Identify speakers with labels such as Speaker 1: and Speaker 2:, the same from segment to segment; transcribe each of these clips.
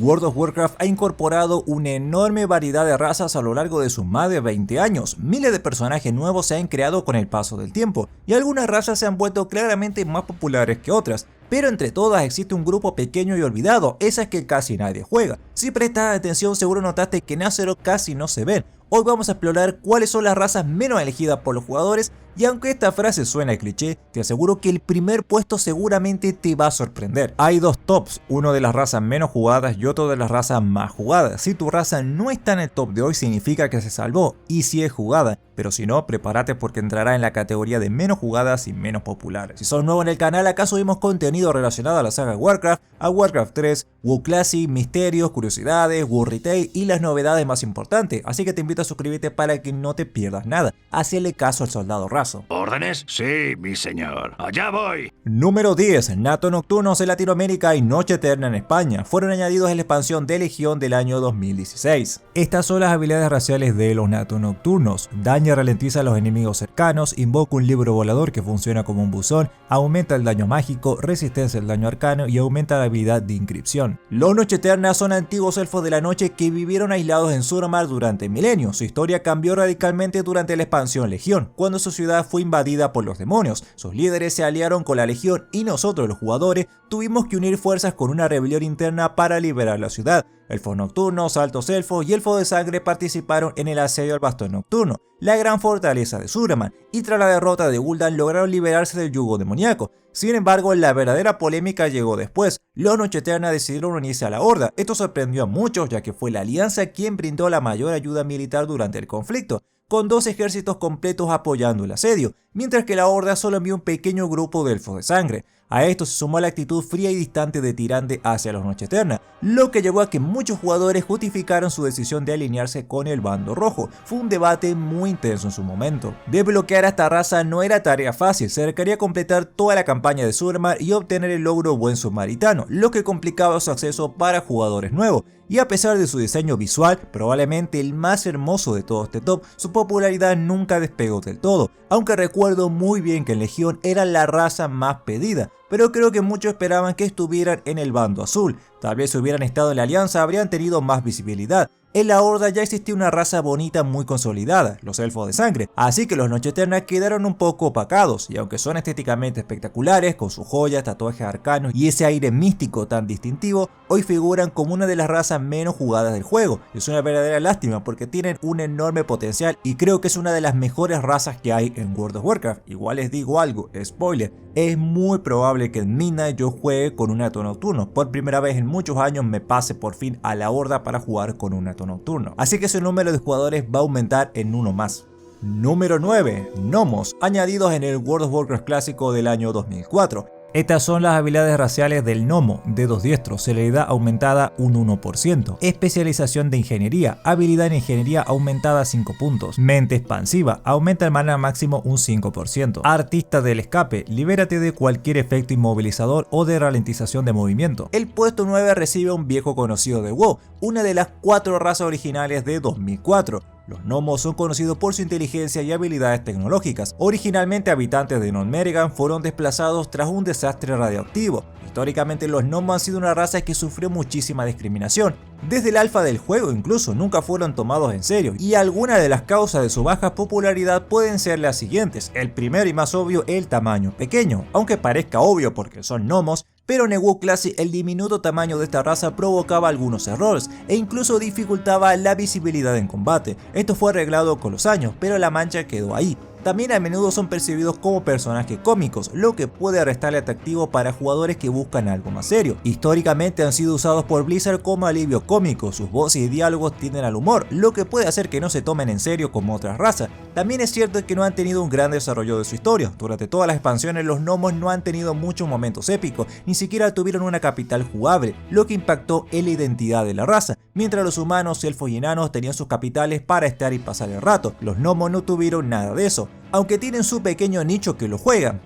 Speaker 1: World of Warcraft ha incorporado una enorme variedad de razas a lo largo de sus más de 20 años. Miles de personajes nuevos se han creado con el paso del tiempo, y algunas razas se han vuelto claramente más populares que otras. Pero entre todas existe un grupo pequeño y olvidado, esas que casi nadie juega. Si prestas atención seguro notaste que en Azeroth casi no se ven. Hoy vamos a explorar cuáles son las razas menos elegidas por los jugadores, y aunque esta frase suena cliché, te aseguro que el primer puesto seguramente te va a sorprender. Hay dos tops, uno de las razas menos jugadas y otro de las razas más jugadas. Si tu raza no está en el top de hoy significa que se salvó, y si es jugada, pero si no, prepárate porque entrará en la categoría de menos jugadas y menos populares. Si sos nuevo en el canal, acá subimos contenido relacionado a la saga Warcraft, a Warcraft 3, WoW Classic, misterios, curiosidades, WoW Retail y las novedades más importantes, así que te invito a suscribirte para que no te pierdas nada. Hacele caso al soldado raso.
Speaker 2: ¿Órdenes? Sí, mi señor. ¡Allá voy!
Speaker 1: Número 10. Nato Nocturnos en Latinoamérica y Noche Eterna en España fueron añadidos en la expansión de Legión del año 2016. Estas son las habilidades raciales de los Nato Nocturnos. Daña y ralentiza a los enemigos cercanos, invoca un libro volador que funciona como un buzón, aumenta el daño mágico, resistencia al daño arcano y aumenta la habilidad de inscripción. Los Noche Eterna son antiguos elfos de la noche que vivieron aislados en Suramar durante milenios. Su historia cambió radicalmente durante la expansión Legión, cuando su ciudad fue invadida por los demonios. Sus líderes se aliaron con la Legión y nosotros los jugadores tuvimos que unir fuerzas con una rebelión interna para liberar la ciudad. Elfos nocturnos, altos elfos y elfos de sangre participaron en el asedio al Bastón Nocturno, la gran fortaleza de Suramar, y tras la derrota de Gul'dan lograron liberarse del yugo demoníaco. Sin embargo, la verdadera polémica llegó después. Los Noche Eterna decidieron unirse a la Horda. Esto sorprendió a muchos, ya que fue la alianza quien brindó la mayor ayuda militar durante el conflicto, con dos ejércitos completos apoyando el asedio, mientras que la Horda solo envió un pequeño grupo de elfos de sangre. A esto se sumó la actitud fría y distante de Tyrande hacia los Noche Eterna, lo que llevó a que muchos jugadores justificaron su decisión de alinearse con el bando rojo. Fue un debate muy intenso en su momento. Desbloquear a esta raza no era tarea fácil, se requería completar toda la campaña de Suramar y obtener el logro Buen Samaritano, lo que complicaba su acceso para jugadores nuevos. Y a pesar de su diseño visual, probablemente el más hermoso de todo este top, su popularidad nunca despegó del todo, aunque recuerdo muy bien que en Legión era la raza más pedida, pero creo que muchos esperaban que estuvieran en el bando azul. Tal vez si hubieran estado en la alianza habrían tenido más visibilidad. En la Horda ya existía una raza bonita muy consolidada, los elfos de sangre, así que los Noche Eterna quedaron un poco opacados, y aunque son estéticamente espectaculares, con sus joyas, tatuajes arcanos y ese aire místico tan distintivo, hoy figuran como una de las razas menos jugadas del juego. Es una verdadera lástima porque tienen un enorme potencial y creo que es una de las mejores razas que hay en World of Warcraft. Igual les digo algo, spoiler, es muy probable que en Midnight yo juegue con un Nato Nocturno. Por primera vez en muchos años me pase por fin a la Horda para jugar con un Nato Nocturno, así que su número de jugadores va a aumentar en uno más. Número 9. Gnomos, añadidos en el World of Warcraft clásico del año 2004. Estas son las habilidades raciales del gnomo: dedos diestros, celeridad aumentada un 1%, especialización de ingeniería, habilidad en ingeniería aumentada 5 puntos, mente expansiva, aumenta el mana máximo un 5%, artista del escape, libérate de cualquier efecto inmovilizador o de ralentización de movimiento. El puesto 9 recibe a un viejo conocido de WoW, una de las 4 razas originales de 2004. Los gnomos son conocidos por su inteligencia y habilidades tecnológicas. Originalmente habitantes de Nord-Merrigan, fueron desplazados tras un desastre radioactivo. Históricamente los gnomos han sido una raza que sufrió muchísima discriminación. Desde el alfa del juego incluso nunca fueron tomados en serio, y algunas de las causas de su baja popularidad pueden ser las siguientes. El primero y más obvio, el tamaño pequeño, aunque parezca obvio porque son gnomos, pero en el WoW Classic el diminuto tamaño de esta raza provocaba algunos errores e incluso dificultaba la visibilidad en combate. Esto fue arreglado con los años, pero la mancha quedó ahí. También a menudo son percibidos como personajes cómicos, lo que puede restarle atractivo para jugadores que buscan algo más serio. Históricamente han sido usados por Blizzard como alivio cómico, sus voces y diálogos tienden al humor, lo que puede hacer que no se tomen en serio como otras razas. También es cierto que no han tenido un gran desarrollo de su historia. Durante todas las expansiones los gnomos no han tenido muchos momentos épicos, ni siquiera tuvieron una capital jugable, lo que impactó en la identidad de la raza. Mientras los humanos, elfos y enanos tenían sus capitales para estar y pasar el rato, los gnomos no tuvieron nada de eso, aunque tienen su pequeño nicho que lo juegan.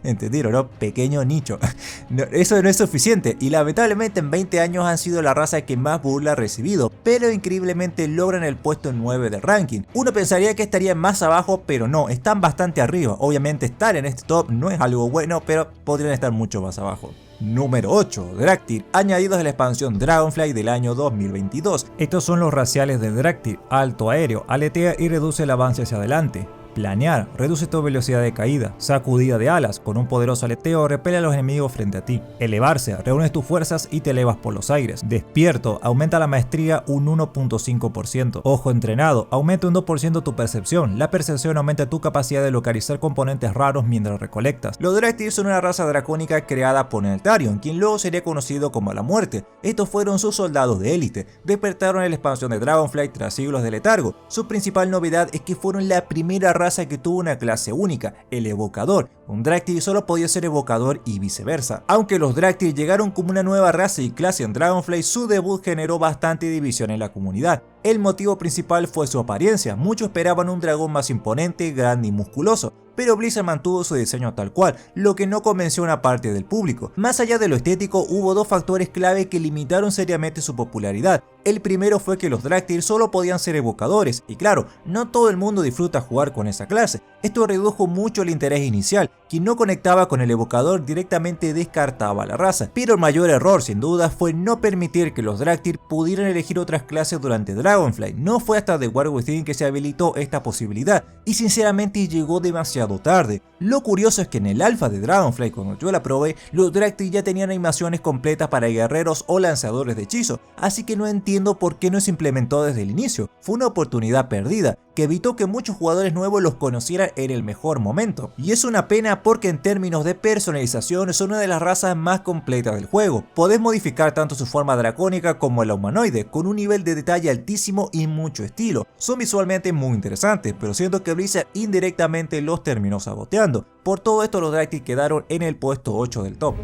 Speaker 1: ¿Entendieron, no? Pequeño nicho. No, eso no es suficiente, y lamentablemente en 20 años han sido la raza que más burla ha recibido, pero increíblemente logran el puesto 9 del ranking. Uno pensaría que estarían más abajo, pero no, están bastante arriba. Obviamente estar en este top no es algo bueno, pero podrían estar mucho más abajo. Número 8. Draktyr, añadidos a la expansión Dragonflight del año 2022. Estos son los raciales de Draktyr: alto aéreo, aletea y reduce el avance hacia adelante. Planear, reduce tu velocidad de caída. Sacudida de alas, con un poderoso aleteo repele a los enemigos frente a ti. Elevarse, reúnes tus fuerzas y te elevas por los aires. Despierto, aumenta la maestría un 1.5%. Ojo entrenado, aumenta un 2% tu percepción. La percepción aumenta tu capacidad de localizar componentes raros mientras recolectas. Los Draktyr son una raza dracónica creada por Neltharion, quien luego sería conocido como la Muerte. Estos fueron sus soldados de élite. Despertaron en la expansión de Dragonflight tras siglos de letargo. Su principal novedad es que fueron la primera raza que tuvo una clase única, el evocador. Un Draktyr solo podía ser evocador y viceversa. Aunque los Draktyr llegaron como una nueva raza y clase en Dragonflight, su debut generó bastante división en la comunidad. El motivo principal fue su apariencia. Muchos esperaban un dragón más imponente, grande y musculoso, pero Blizzard mantuvo su diseño tal cual, lo que no convenció a una parte del público. Más allá de lo estético, hubo dos factores clave que limitaron seriamente su popularidad. El primero fue que los Draktyr solo podían ser evocadores, y claro, no todo el mundo disfruta jugar con esa clase. Esto redujo mucho el interés inicial. Quien no conectaba con el evocador directamente descartaba la raza, pero el mayor error sin duda fue no permitir que los Draktyr pudieran elegir otras clases durante Dragonflight. No fue hasta The War Within que se habilitó esta posibilidad, y sinceramente llegó demasiado tarde. Lo curioso es que en el alfa de Dragonflight, cuando yo la probé, los Draktyr ya tenían animaciones completas para guerreros o lanzadores de hechizos, así que no entiendo por qué no se implementó desde el inicio. Fue una oportunidad perdida, que evitó que muchos jugadores nuevos los conocieran en el mejor momento. Y es una pena porque en términos de personalización son una de las razas más completas del juego. Podés modificar tanto su forma dracónica como la humanoide, con un nivel de detalle altísimo y mucho estilo. Son visualmente muy interesantes, pero siento que Blizzard indirectamente los terminó saboteando. Por todo esto los Draktyr quedaron en el puesto 8 del top.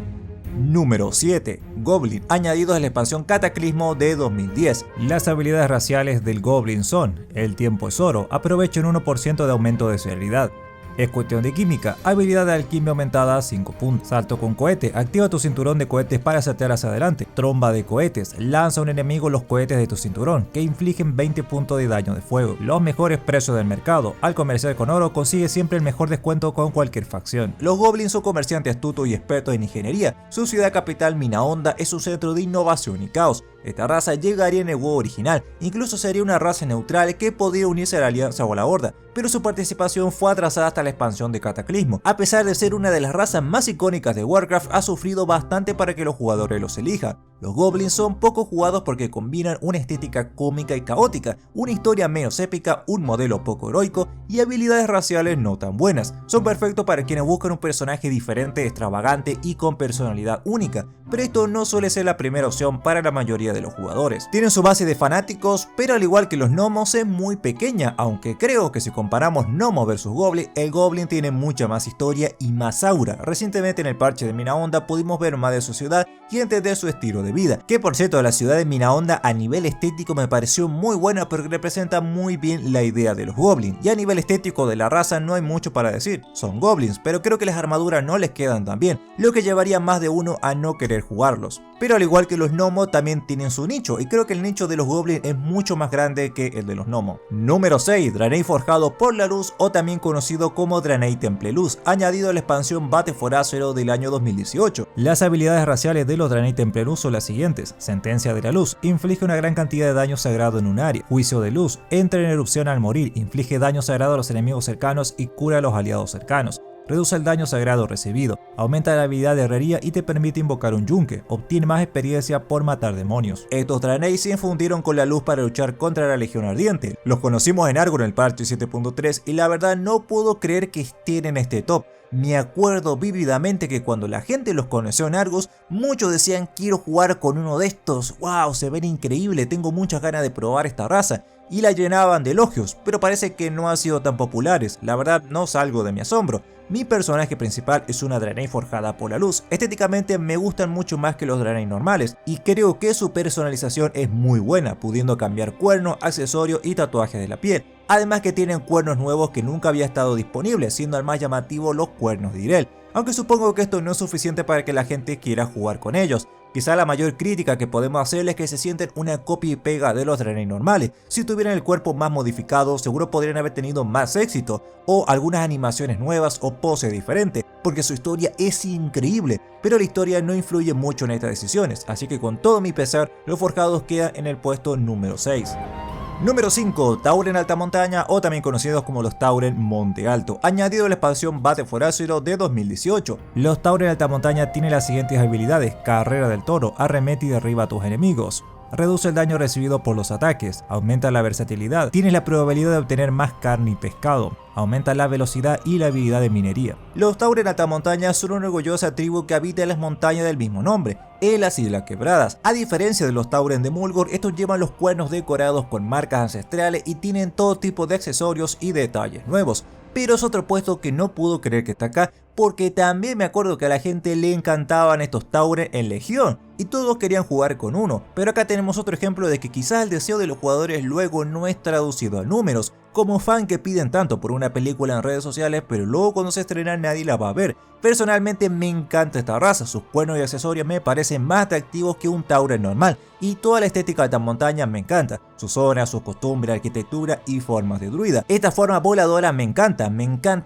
Speaker 1: Número 7. Goblin, añadidos a la expansión Cataclismo de 2010. Las habilidades raciales del Goblin son: el tiempo es oro, aprovecha un 1% de aumento de celeridad. Es cuestión de química, habilidad de alquimia aumentada a 5 puntos. Salto con cohete, activa tu cinturón de cohetes para saltar hacia adelante. Tromba de cohetes, lanza a un enemigo los cohetes de tu cinturón, que infligen 20 puntos de daño de fuego. Los mejores precios del mercado, al comerciar con oro consigue siempre el mejor descuento con cualquier facción. Los Goblins son comerciantes astutos y expertos en ingeniería. Su ciudad capital Minaonda es un centro de innovación y caos. Esta raza llegaría en el juego original, incluso sería una raza neutral que podría unirse a la Alianza o a la Horda, pero su participación fue atrasada hasta la expansión de Cataclismo. A pesar de ser una de las razas más icónicas de Warcraft, ha sufrido bastante para que los jugadores los elijan. Los Goblins son poco jugados porque combinan una estética cómica y caótica, una historia menos épica, un modelo poco heroico y habilidades raciales no tan buenas. Son perfectos para quienes buscan un personaje diferente, extravagante y con personalidad única, pero esto no suele ser la primera opción para la mayoría de los jugadores. Tienen su base de fanáticos, pero al igual que los gnomos es muy pequeña, aunque creo que si comparamos gnomo versus goblin, el goblin tiene mucha más historia y más aura. Recientemente en el parche de Minaonda pudimos ver más de su ciudad y entender su estilo de vida, que por cierto la ciudad de Minaonda a nivel estético me pareció muy buena porque representa muy bien la idea de los goblins, y a nivel estético de la raza no hay mucho para decir, son goblins, pero creo que las armaduras no les quedan tan bien, lo que llevaría más de uno a no querer jugarlos. Pero al igual que los gnomos también tienen su nicho, y creo que el nicho de los goblins es mucho más grande que el de los gnomos. Número 6. Draenei forjado por la luz, o también conocido como Draenei Temple Luz, añadido a la expansión Bate for Azeroth del año 2018. Las habilidades raciales de los Draenei Temple Luz son las siguientes: Sentencia de la Luz, inflige una gran cantidad de daño sagrado en un área. Juicio de Luz, entra en erupción al morir, inflige daño sagrado a los enemigos cercanos y cura a los aliados cercanos. Reduce el daño sagrado recibido, aumenta la habilidad de herrería y te permite invocar un yunque, obtiene más experiencia por matar demonios. Estos Draenei se infundieron con la luz para luchar contra la Legión Ardiente. Los conocimos en Argon en el parche 7.3 y la verdad no puedo creer que estén en este top. Me acuerdo vívidamente que cuando la gente los conoció en Argos, muchos decían quiero jugar con uno de estos, wow, se ven increíble, tengo muchas ganas de probar esta raza, y la llenaban de elogios, pero parece que no han sido tan populares. La verdad no salgo de mi asombro. Mi personaje principal es una Draenei forjada por la luz. Estéticamente me gustan mucho más que los Draenei normales, y creo que su personalización es muy buena, pudiendo cambiar cuernos, accesorios y tatuajes de la piel. Además que tienen cuernos nuevos que nunca había estado disponibles, siendo el más llamativo los cuernos de Irel. Aunque supongo que esto no es suficiente para que la gente quiera jugar con ellos. Quizá la mayor crítica que podemos hacerles es que se sienten una copia y pega de los Draenei normales. Si tuvieran el cuerpo más modificado, seguro podrían haber tenido más éxito, o algunas animaciones nuevas o poses diferentes, porque su historia es increíble, pero la historia no influye mucho en estas decisiones, así que con todo mi pesar, los forjados quedan en el puesto número 6. Número 5. Tauren Alta Montaña, o también conocidos como los Tauren Monte Alto, añadido a la expansión Battle for Azeroth de 2018. Los Tauren Alta Montaña tienen las siguientes habilidades: Carrera del Toro, arremete y derriba a tus enemigos. Reduce el daño recibido por los ataques, aumenta la versatilidad, tienes la probabilidad de obtener más carne y pescado, aumenta la velocidad y la habilidad de minería. Los Tauren Alta Montaña son una orgullosa tribu que habita en las montañas del mismo nombre, en las Islas Quebradas. A diferencia de los Tauren de Mulgore, estos llevan los cuernos decorados con marcas ancestrales y tienen todo tipo de accesorios y detalles nuevos. Pero es otro puesto que no puedo creer que está acá, porque también me acuerdo que a la gente le encantaban estos Tauren en Legión y todos querían jugar con uno, pero acá tenemos otro ejemplo de que quizás el deseo de los jugadores luego no es traducido a números, como fan que piden tanto por una película en redes sociales pero luego cuando se estrena nadie la va a ver. Personalmente me encanta esta raza, sus cuernos y accesorios me parecen más atractivos que un Tauren normal y toda la estética de Alta Montaña me encanta, sus zonas, sus costumbres, arquitectura y formas de druida. Esta forma voladora me encanta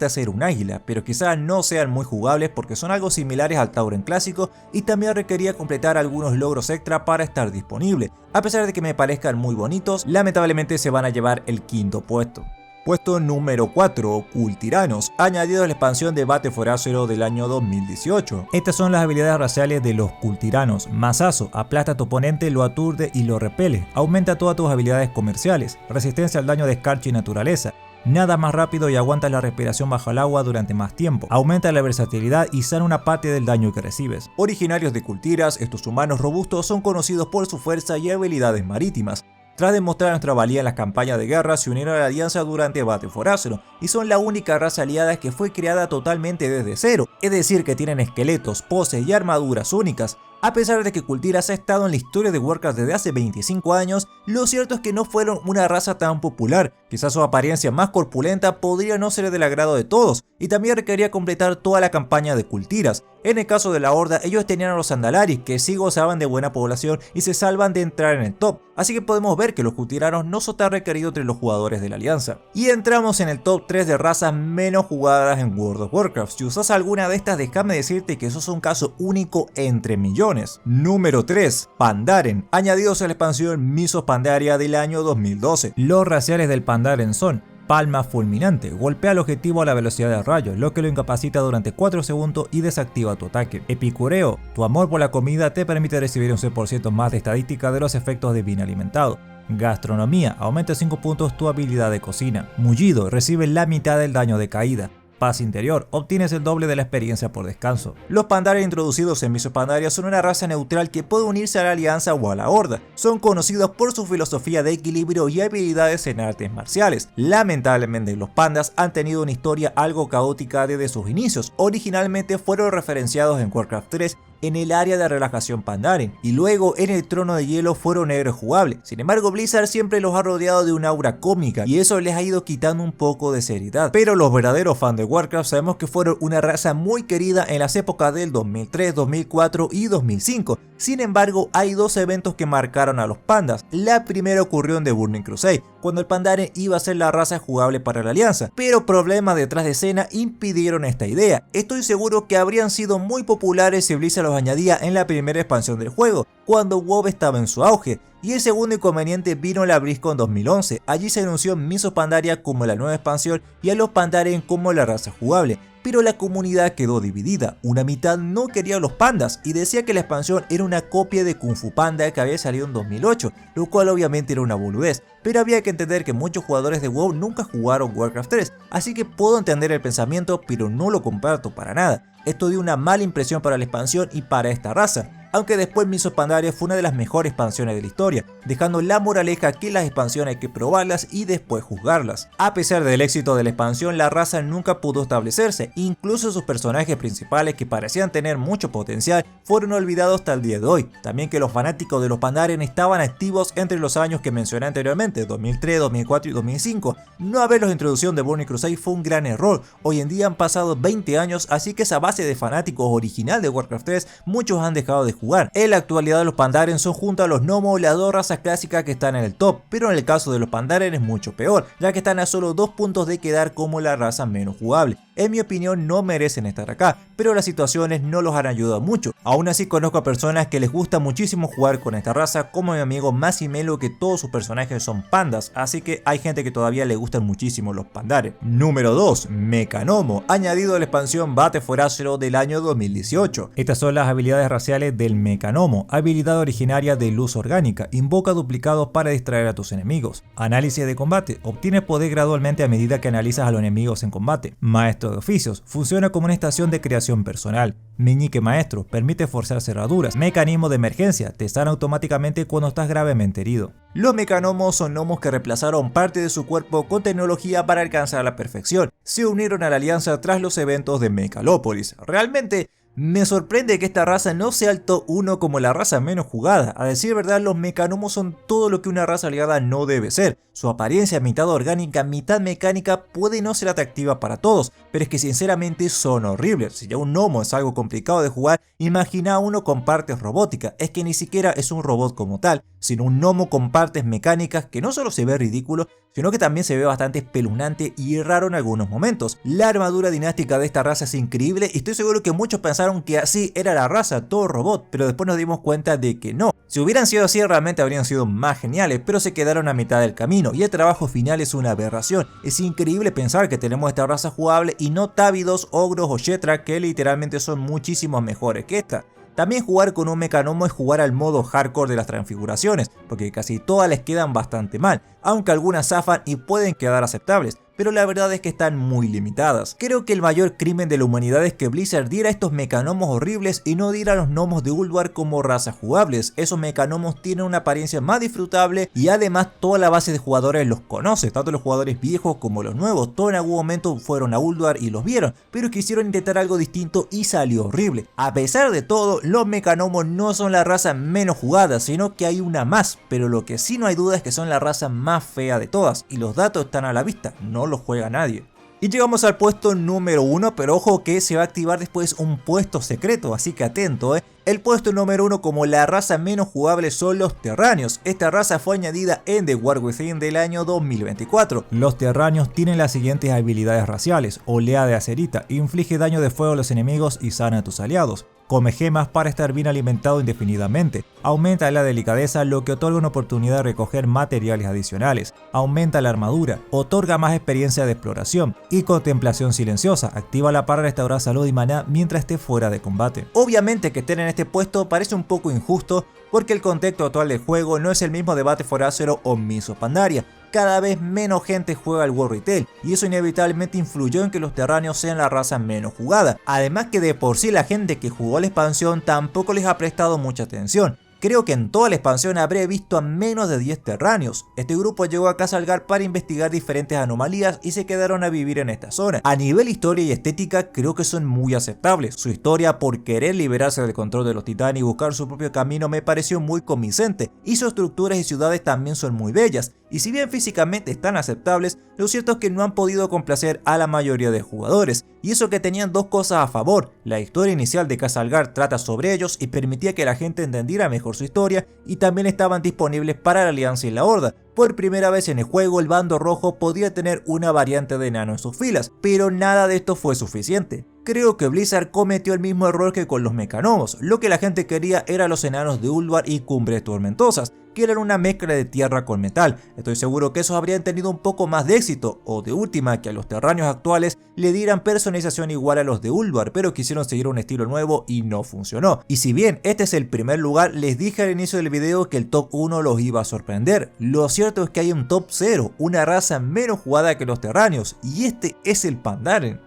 Speaker 1: ser un águila, pero quizás no sean muy jugables porque son algo similares al Tauren clásico y también requería completar algunos logros extra para estar disponible. A pesar de que me parezcan muy bonitos, lamentablemente se van a llevar el quinto puesto. Puesto número 4, Cultiranos, añadido a la expansión de Battle for Azeroth del año 2018. Estas son las habilidades raciales de los Cultiranos. Mazazo, aplasta a tu oponente, lo aturde y lo repele. Aumenta todas tus habilidades comerciales. Resistencia al daño de escarcha y naturaleza. Nada más rápido y aguantas la respiración bajo el agua durante más tiempo. Aumenta la versatilidad y sana una parte del daño que recibes. Originarios de Kultiras, estos humanos robustos son conocidos por su fuerza y habilidades marítimas. Tras demostrar nuestra valía en las campañas de guerra, se unieron a la alianza durante Battle for Azeroth y son la única raza aliada que fue creada totalmente desde cero, es decir que tienen esqueletos, poses y armaduras únicas. A pesar de que Kultiras ha estado en la historia de Warcraft desde hace 25 años, lo cierto es que no fueron una raza tan popular. Quizás su apariencia más corpulenta podría no ser del agrado de todos, y también requería completar toda la campaña de Kultiras. En el caso de la Horda, ellos tenían a los Andalaris, que sí gozaban de buena población y se salvan de entrar en el top, así que podemos ver que los Kultiranos no son tan requeridos entre los jugadores de la alianza. Y entramos en el top 3 de razas menos jugadas en World of Warcraft. Si usas alguna de estas, déjame decirte que eso es un caso único entre millones. Número 3, Pandaren, añadidos a la expansión Mists of Pandaria del año 2012. Los raciales del Pandaren son: Palma fulminante, golpea al objetivo a la velocidad del rayo, lo que lo incapacita durante 4 segundos y desactiva tu ataque. Epicureo, tu amor por la comida te permite recibir un 6% más de estadística de los efectos de bien alimentado. Gastronomía, aumenta 5 puntos tu habilidad de cocina. Mullido, recibe la mitad del daño de caída. Paz interior, obtienes el doble de la experiencia por descanso. Los Pandaren introducidos en Mists of Pandaria son una raza neutral que puede unirse a la alianza o a la horda. Son conocidos por su filosofía de equilibrio y habilidades en artes marciales. Lamentablemente los pandas han tenido una historia algo caótica desde sus inicios. Originalmente fueron referenciados en Warcraft 3 en el área de relajación Pandaren, y luego en el Trono de Hielo fueron héroes jugables. Sin embargo, Blizzard siempre los ha rodeado de una aura cómica y eso les ha ido quitando un poco de seriedad. Pero los verdaderos fans de Warcraft sabemos que fueron una raza muy querida en las épocas del 2003, 2004 y 2005. Sin embargo, hay dos eventos que marcaron a los pandas. La primera ocurrió en The Burning Crusade, cuando el Pandaren iba a ser la raza jugable para la alianza, pero problemas detrás de escena impidieron esta idea. Estoy seguro que habrían sido muy populares si Blizzard los añadía en la primera expansión del juego, cuando WoW estaba en su auge. Y el segundo inconveniente vino en la BlizzCon 2011, allí se anunció Mists of Pandaria como la nueva expansión y a los Pandaren como la raza jugable. Pero la comunidad quedó dividida, una mitad no quería a los pandas y decía que la expansión era una copia de Kung Fu Panda que había salido en 2008, lo cual obviamente era una boludez, pero había que entender que muchos jugadores de WoW nunca jugaron Warcraft 3, así que puedo entender el pensamiento pero no lo comparto para nada. Esto dio una mala impresión para la expansión y para esta raza, aunque después Mists of Pandaria fue una de las mejores expansiones de la historia, dejando la moraleja que las expansiones hay que probarlas y después juzgarlas. A pesar del éxito de la expansión, la raza nunca pudo establecerse, incluso sus personajes principales que parecían tener mucho potencial fueron olvidados hasta el día de hoy. También que los fanáticos de los Pandaren estaban activos entre los años que mencioné anteriormente, 2003, 2004 y 2005. No haberlos introducido en The Burning Crusade fue un gran error. Hoy en día han pasado 20 años, así que esa base de fanáticos original de Warcraft 3 muchos han dejado de jugar jugar. En la actualidad los Pandaren son junto a los gnomos las dos razas clásicas que están en el top, pero en el caso de los Pandaren es mucho peor, ya que están a solo 2 puntos de quedar como la raza menos jugable. En mi opinión no merecen estar acá, pero las situaciones no los han ayudado mucho. Aún así conozco a personas que les gusta muchísimo jugar con esta raza, como mi amigo Massimelo, que todos sus personajes son pandas, así que hay gente que todavía le gustan muchísimo los Pandaren. Número 2. Mechanomo, añadido a la expansión Battle for Azeroth del año 2018. Estas son las habilidades raciales del Mechanomo, habilidad originaria de luz orgánica, invoca duplicados para distraer a tus enemigos. Análisis de combate, obtienes poder gradualmente a medida que analizas a los enemigos en combate. Maestro de oficios, funciona como una estación de creación personal. Meñique maestro, permite forzar cerraduras. Mecanismo de emergencia, te sana automáticamente cuando estás gravemente herido. Los mecanomos son gnomos que reemplazaron parte de su cuerpo con tecnología para alcanzar la perfección. Se unieron a la alianza tras los eventos de Megalopolis. Realmente me sorprende que esta raza no sea el top 1 como la raza menos jugada. A decir verdad, los mecanomos son todo lo que una raza aliada no debe ser. Su apariencia mitad orgánica, mitad mecánica puede no ser atractiva para todos, pero es que sinceramente son horribles. Si ya un gnomo es algo complicado de jugar, imagina uno con partes robóticas. Es que ni siquiera es un robot como tal, sino un gnomo con partes mecánicas que no solo se ve ridículo, sino que también se ve bastante espeluznante y raro en algunos momentos. La armadura dinástica de esta raza es increíble y estoy seguro que muchos pensaron que así era la raza, todo robot, pero después nos dimos cuenta de que no. Si hubieran sido así realmente habrían sido más geniales, pero se quedaron a mitad del camino y el trabajo final es una aberración. Es increíble pensar que tenemos esta raza jugable y no Távidos, Ogros o Shetra, que literalmente son muchísimos mejores que esta. También jugar con un mecanomo es jugar al modo hardcore de las transfiguraciones, porque casi todas les quedan bastante mal, aunque algunas zafan y pueden quedar aceptables, pero la verdad es que están muy limitadas. Creo que el mayor crimen de la humanidad es que Blizzard diera estos mecanomos horribles y no diera a los gnomos de Ulduar como razas jugables. Esos mecanomos tienen una apariencia más disfrutable y además toda la base de jugadores los conoce, tanto los jugadores viejos como los nuevos. Todos en algún momento fueron a Ulduar y los vieron, pero quisieron intentar algo distinto y salió horrible. A pesar de todo, los mecanomos no son la raza menos jugada, sino que hay una más, pero lo que sí no hay duda es que son la raza más fea de todas, y los datos están a la vista, no los juega nadie. Y llegamos al puesto número 1, pero ojo que se va a activar después un puesto secreto, así que atento. El puesto número 1 como la raza menos jugable son los Terráneos. Esta raza fue añadida en The War Within del año 2024. Los Terráneos tienen las siguientes habilidades raciales: Oleada de Acerita, inflige daño de fuego a los enemigos y sana a tus aliados. Come gemas para estar bien alimentado indefinidamente. Aumenta la delicadeza, lo que otorga una oportunidad de recoger materiales adicionales. Aumenta la armadura. Otorga más experiencia de exploración. Y contemplación silenciosa. Activa la para restaurar salud y maná mientras esté fuera de combate. Obviamente que estén en este puesto parece un poco injusto, porque el contexto actual del juego no es el mismo de Battle for Azeroth o Mists of Pandaria. Cada vez menos gente juega al World Retail y eso inevitablemente influyó en que los Terráneos sean la raza menos jugada. Además que de por sí la gente que jugó la expansión tampoco les ha prestado mucha atención. Creo que en toda la expansión habré visto a menos de 10 terráneos. Este grupo llegó a Casalgar para investigar diferentes anomalías y se quedaron a vivir en esta zona. A nivel historia y estética creo que son muy aceptables. Su historia por querer liberarse del control de los titanes y buscar su propio camino me pareció muy convincente, y sus estructuras y ciudades también son muy bellas. Y si bien físicamente están aceptables, lo cierto es que no han podido complacer a la mayoría de jugadores. Y eso que tenían dos cosas a favor: la historia inicial de Casalgar trata sobre ellos y permitía que la gente entendiera mejor su historia, y también estaban disponibles para la Alianza y la Horda. Por primera vez en el juego el bando rojo podía tener una variante de enano en sus filas, pero nada de esto fue suficiente. Creo que Blizzard cometió el mismo error que con los mecanomos. Lo que la gente quería eran los enanos de Ulduar y Cumbres Tormentosas, que eran una mezcla de tierra con metal. Estoy seguro que esos habrían tenido un poco más de éxito, o de última que a los terráneos actuales le dieran personalización igual a los de Ulduar, pero quisieron seguir un estilo nuevo y no funcionó. Y si bien este es el primer lugar, les dije al inicio del video que el top 1 los iba a sorprender. Lo cierto es que hay un top 0, una raza menos jugada que los terráneos, y este es el Pandaren.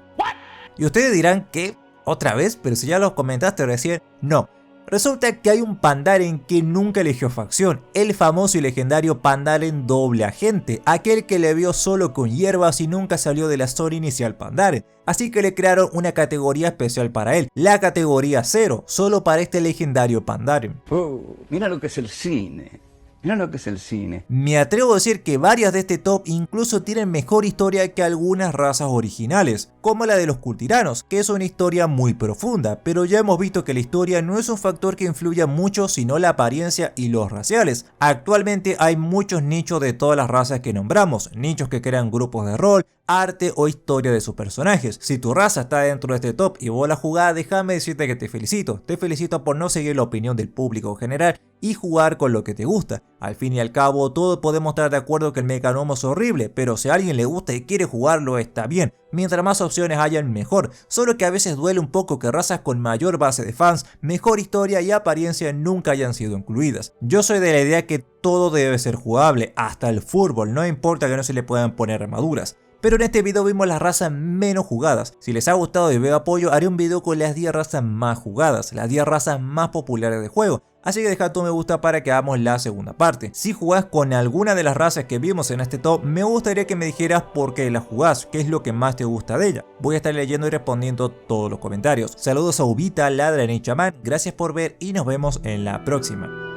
Speaker 1: Y ustedes dirán que, ¿otra vez? Pero si ya lo comentaste recién, no. Resulta que hay un Pandaren que nunca eligió facción, el famoso y legendario Pandaren doble agente, aquel que le vio solo con hierbas y nunca salió de la zona inicial Pandaren. Así que le crearon una categoría especial para él, la categoría 0, solo para este legendario Pandaren.
Speaker 3: Mira lo que es el cine. Mirá lo que es el cine.
Speaker 1: Me atrevo a decir que varias de este top incluso tienen mejor historia que algunas razas originales, como la de los cultiranos, que es una historia muy profunda, pero ya hemos visto que la historia no es un factor que influya mucho sino la apariencia y los raciales. Actualmente hay muchos nichos de todas las razas que nombramos, nichos que crean grupos de rol, arte o historia de sus personajes. Si tu raza está dentro de este top y vos la jugás, déjame decirte que te felicito. Te felicito por no seguir la opinión del público en general y jugar con lo que te gusta. Al fin y al cabo, todos podemos estar de acuerdo que el Mechanomo es horrible, pero si a alguien le gusta y quiere jugarlo, está bien. Mientras más opciones hayan, mejor. Solo que a veces duele un poco que razas con mayor base de fans, mejor historia y apariencia nunca hayan sido incluidas. Yo soy de la idea que todo debe ser jugable, hasta el fútbol, no importa que no se le puedan poner armaduras. Pero en este video vimos las razas menos jugadas. Si les ha gustado y veo apoyo, haré un video con las 10 razas más jugadas, las 10 razas más populares del juego. Así que deja tu me gusta para que hagamos la segunda parte. Si jugás con alguna de las razas que vimos en este top, me gustaría que me dijeras por qué la jugás, qué es lo que más te gusta de ella. Voy a estar leyendo y respondiendo todos los comentarios. Saludos a Ubita, Ladra y Chamán, gracias por ver y nos vemos en la próxima.